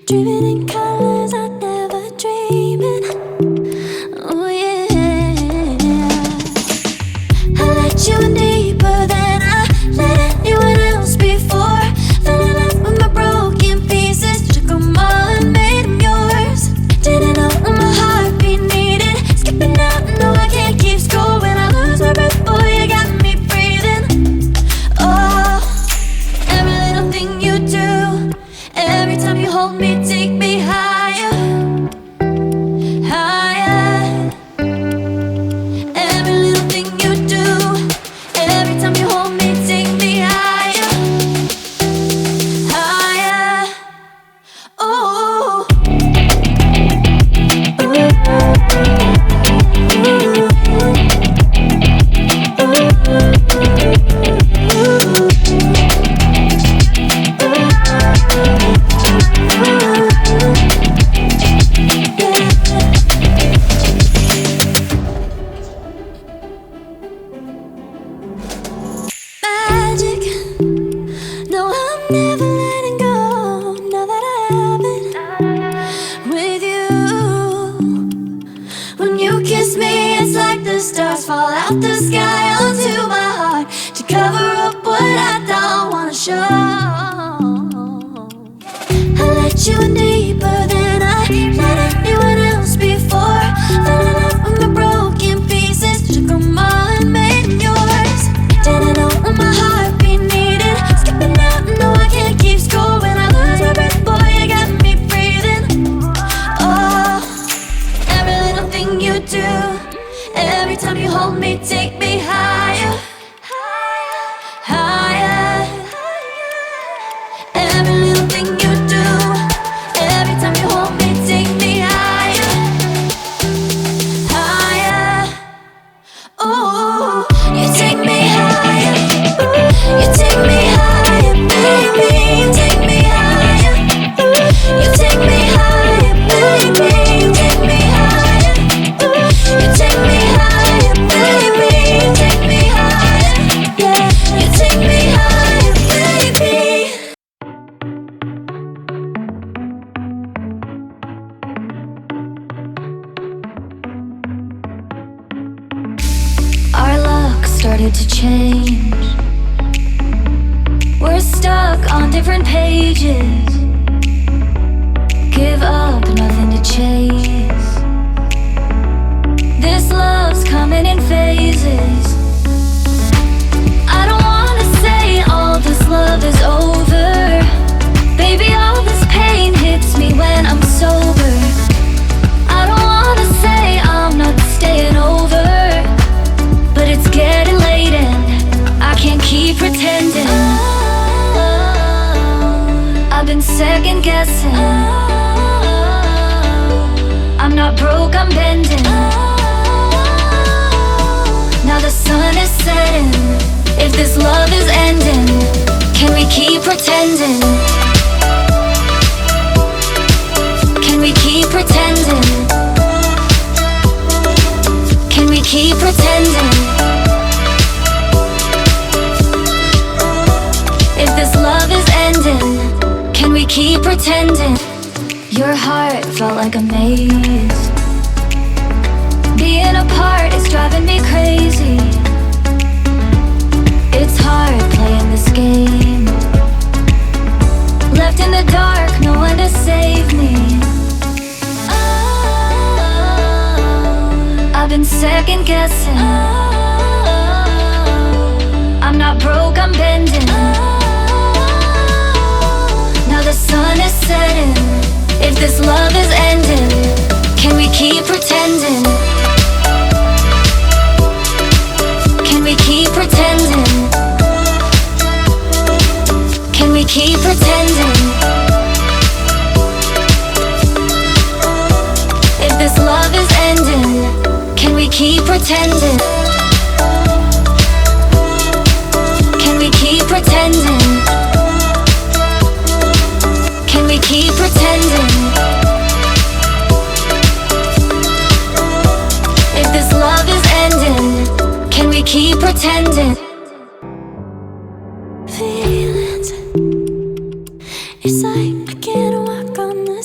dreaming in colors I never dreamed in. Oh yeah, I let you in deeper than I let anyone else before. Fell in love with my broken pieces, took them all and made them yours. Didn't know what my heartbeat needed, skipping out, no I can't keep score. When I lose my breath, boy, you got me breathing. Oh, every little thing you do, every time you hold me, take me higher, higher. Every little thing you do, every time you hold me, take me higher, higher. Oh, magic. No, I'm never letting go. Now that I have it with you. When you kiss me, it's like the stars fall out the sky onto my heart to cover up what I don't wanna show. I let you in deeper than I let anyone else before. Fell in love with my broken pieces, took them all and made them yours. Didn't know what my heartbeat needed, skipping out, no I can't keep score. When I lose my breath, boy, you got me breathing. Oh, every little thing you do, every time you hold me, take me higher, higher. Every little thing you do, every time you hold me, take me higher, higher. Oh, you take me higher, you take me higher, baby, you take me higher, you take me higher, baby, you take me higher, you take me higher, baby, you take me higher, yeah, you take me higher, baby. Our luck started to change. We're stuck on different pages. Give up, nothing to chase. This love's coming in phases. I don't wanna say all this love is over. Baby, all this pain hits me when I'm sober. I don't wanna say I'm not staying over, but it's getting late and I can't keep pretending. I've been second guessing. I'm not broke, I'm bending. Now the sun is setting. If this love is ending, can we keep pretending? Can we keep pretending? Can we keep pretending? If this love is ending, can we keep pretending? Your heart felt like a maze. Being apart is driving me crazy. It's hard playing this game. Left in the dark, no one to save me. I've been second guessing. I'm not broke, I'm bending. Now the sun is setting. If this love is ending, can we keep pretending? Can we keep pretending? Can we keep pretending? If this love is ending, can we keep pretending? Can we keep pretending? Can we keep pretending? If this love is ending, can we keep pretending? Feelings, it's like I can't walk on the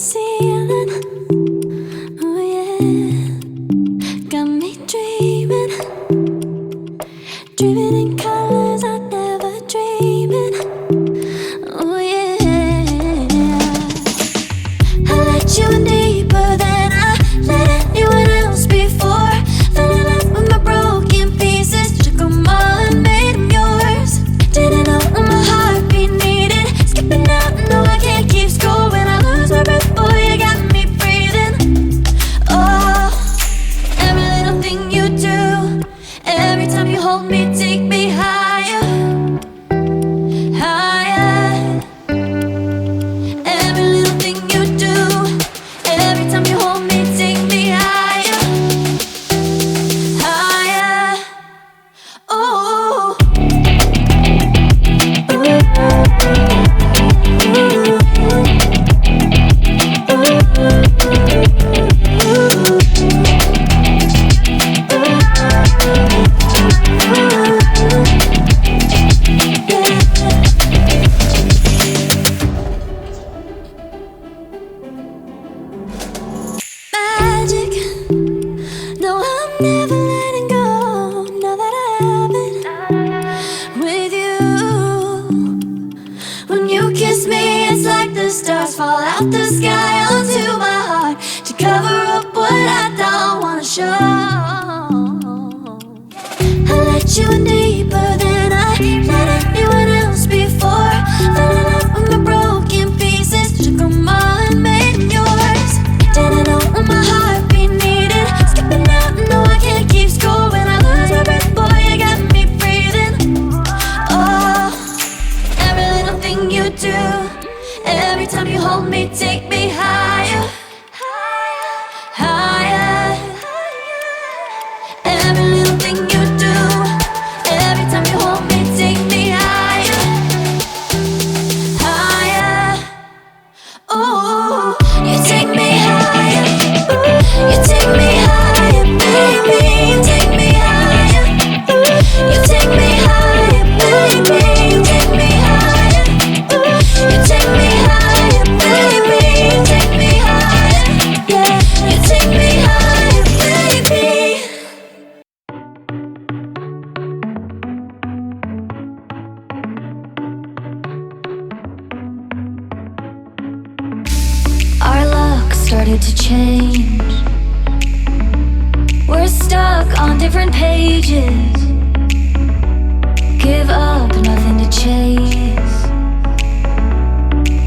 fall out the sky onto my heart to cover up what I don't wanna show. I let you in deeper than I let anyone else before. Fell in love with my broken pieces, took them all and made them yours. Didn't know what my heartbeat needed, skipping out, no I can't keep score. When I lose my breath, boy, you got me breathing. Oh, every little thing you do, every time you hold me, take me higher, higher. Every little thing you do, every time you hold me, take me higher, higher. Oh, you take me higher, you take me higher, baby. You take me higher, you take me higher, baby. You take me higher, you take me higher, baby. You take me higher, yeah. You take me higher, baby. Our luck started to change. We're stuck on different pages. Give up, nothing to chase.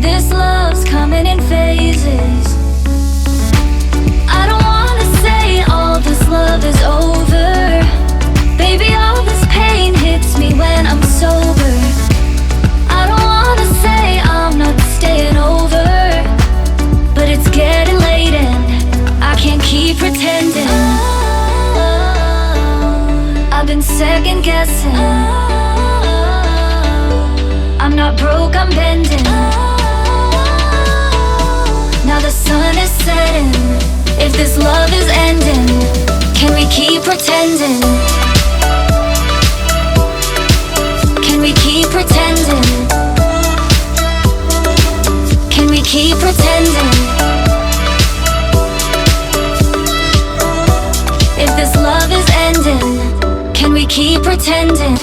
This love's coming in phases. I don't wanna say all this love is over. Baby, all this pain hits me when I'm sober. I don't wanna say I'm not staying over, but it's getting late and I can't keep pretending. I've been second guessing. I'm not broke, I'm bending. Now the sun is setting. If this love is ending, can we keep pretending? Can we keep pretending? Can we keep pretending? If this love is ending, can we keep pretending?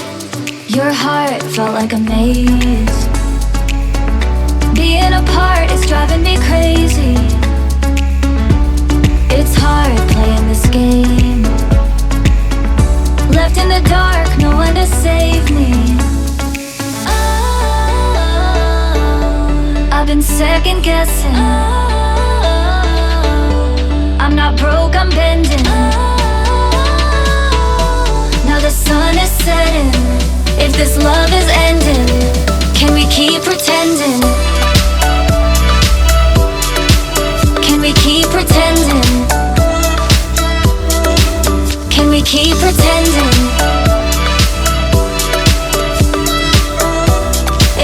Your heart felt like a maze. Being apart is driving me crazy. It's hard playing this game. Left in the dark, no one to save me. I've been second guessing. I'm not broke, I'm bending. Now the sun is setting. If this love is ending, can we keep pretending? Can we keep pretending? Can we keep pretending?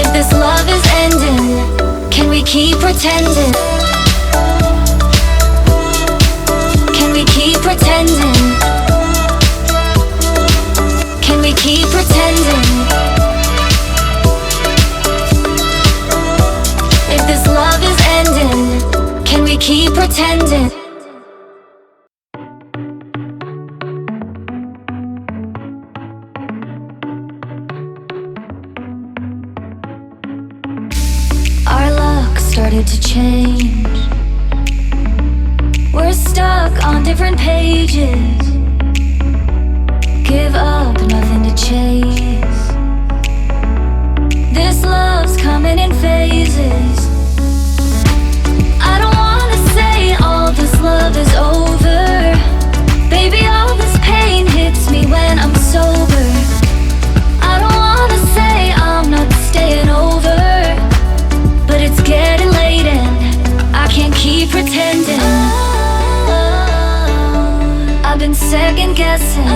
If this love is ending, can we keep pretending? Can we keep pretending? Can we keep pretending? If this love is ending, can we keep pretending? Our luck started to change. We're stuck on different pages. Give up, nothing to chase. This love's coming in phases. I don't wanna say all this love is over. Baby, all this pain hits me when I'm sober. I don't wanna say I'm not staying over, but it's getting late and I can't keep pretending. I've been second guessing.